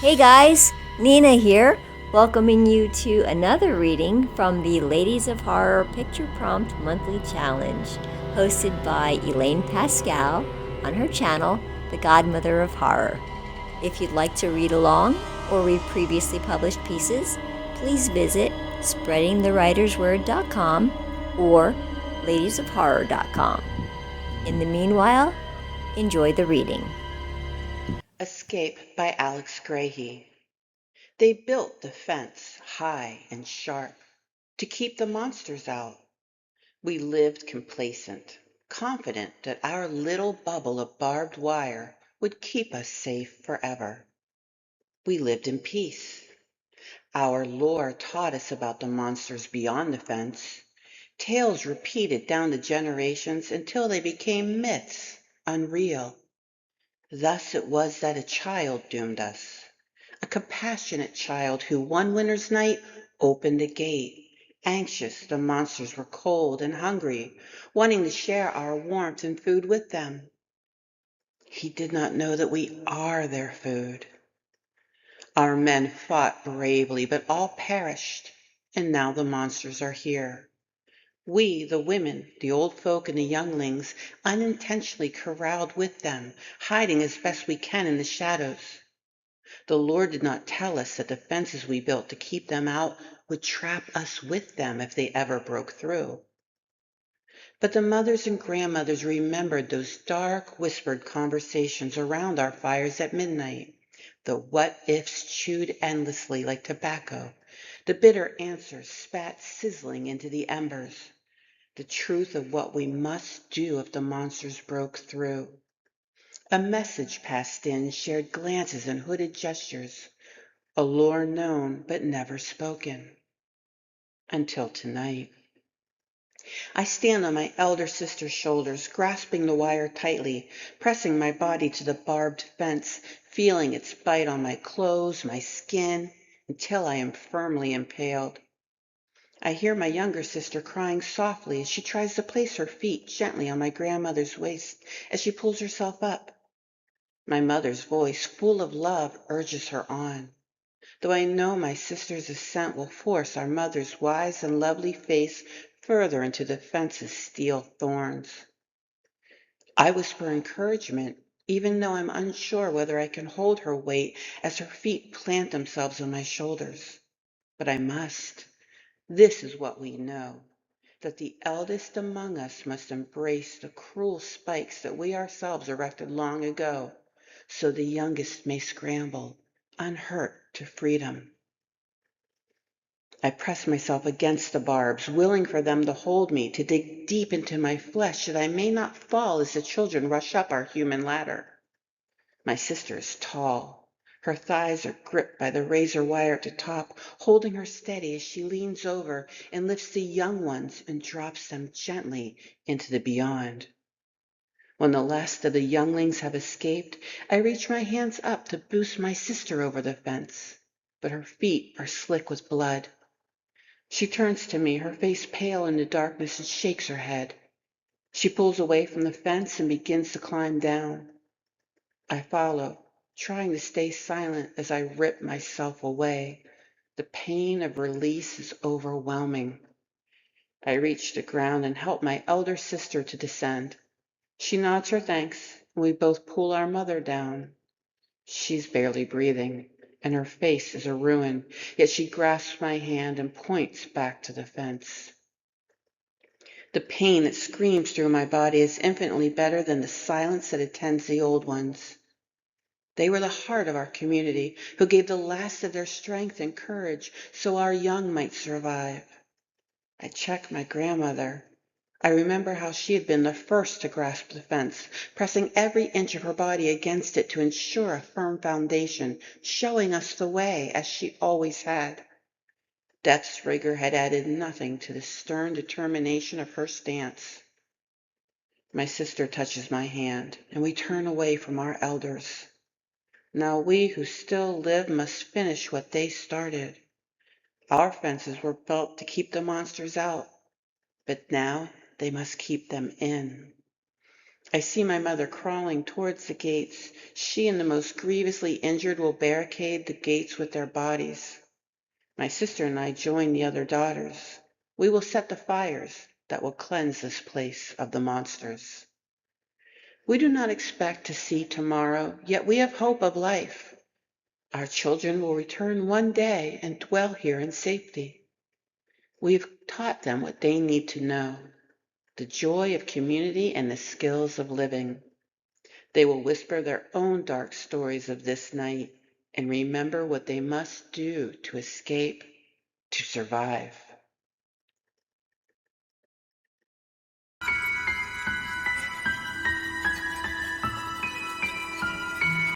Hey guys, Nina here, welcoming you to another reading from the Ladies of Horror Picture Prompt Monthly Challenge, hosted by Elaine Pascal on her channel, The Godmother of Horror. If you'd like to read along or read previously published pieces, please visit spreadingthewritersword.com or ladiesofhorror.com. In the meanwhile, enjoy the reading. Escape by Grehy. They built the fence high and sharp to keep the monsters out. We lived complacent, confident that our little bubble of barbed wire would keep us safe forever. We lived in peace. Our lore taught us about the monsters beyond the fence. Tales repeated down the generations until they became myths, unreal. Thus it was that a child doomed us. A compassionate child who one winter's night opened the gate, anxious the monsters were cold and hungry, wanting to share our warmth and food with them. He did not know that we are their food. Our men fought bravely, but all perished, and now the monsters are here. We, the women, the old folk, and the younglings, unintentionally corralled with them, hiding as best we can in the shadows. The Lord did not tell us that the fences we built to keep them out would trap us with them if they ever broke through. But the mothers and grandmothers remembered those dark, whispered conversations around our fires at midnight. The what-ifs chewed endlessly like tobacco. The bitter answers spat sizzling into the embers. The truth of what we must do if the monsters broke through. A message passed in, shared glances and hooded gestures. A lore known but never spoken. Until tonight. I stand on my elder sister's shoulders, grasping the wire tightly, pressing my body to the barbed fence, feeling its bite on my clothes, my skin, until I am firmly impaled. I hear my younger sister crying softly as she tries to place her feet gently on my grandmother's waist as she pulls herself up. My mother's voice, full of love, urges her on. Though I know my sister's assent will force our mother's wise and lovely face further into the fence's steel thorns. I whisper encouragement, even though I'm unsure whether I can hold her weight as her feet plant themselves on my shoulders. But I must. This is what we know, that the eldest among us must embrace the cruel spikes that we ourselves erected long ago, so the youngest may scramble, unhurt, to freedom. I press myself against the barbs, willing for them to hold me, to dig deep into my flesh that I may not fall as the children rush up our human ladder. My sister is tall. Her thighs are gripped by the razor wire at the top, holding her steady as she leans over and lifts the young ones and drops them gently into the beyond. When the last of the younglings have escaped, I reach my hands up to boost my sister over the fence, but her feet are slick with blood. She turns to me, her face pale in the darkness, and shakes her head. She pulls away from the fence and begins to climb down. I follow, trying to stay silent as I rip myself away. The pain of release is overwhelming. I reach the ground and help my elder sister to descend. She nods her thanks, and we both pull our mother down. She's barely breathing, and her face is a ruin, yet she grasps my hand and points back to the fence. The pain that screams through my body is infinitely better than the silence that attends the old ones. They were the heart of our community, who gave the last of their strength and courage so our young might survive. I check my grandmother. I remember how she had been the first to grasp the fence, pressing every inch of her body against it to ensure a firm foundation, showing us the way, as she always had. Death's rigor had added nothing to the stern determination of her stance. My sister touches my hand, and we turn away from our elders. Now we who still live must finish what they started. Our fences were built to keep the monsters out, but now they must keep them in. I see my mother crawling towards the gates. She and the most grievously injured will barricade the gates with their bodies. My sister and I join the other daughters. We will set the fires that will cleanse this place of the monsters. We do not expect to see tomorrow, yet we have hope of life. Our children will return one day and dwell here in safety. We've taught them what they need to know, the joy of community and the skills of living. They will whisper their own dark stories of this night and remember what they must do to escape, to survive.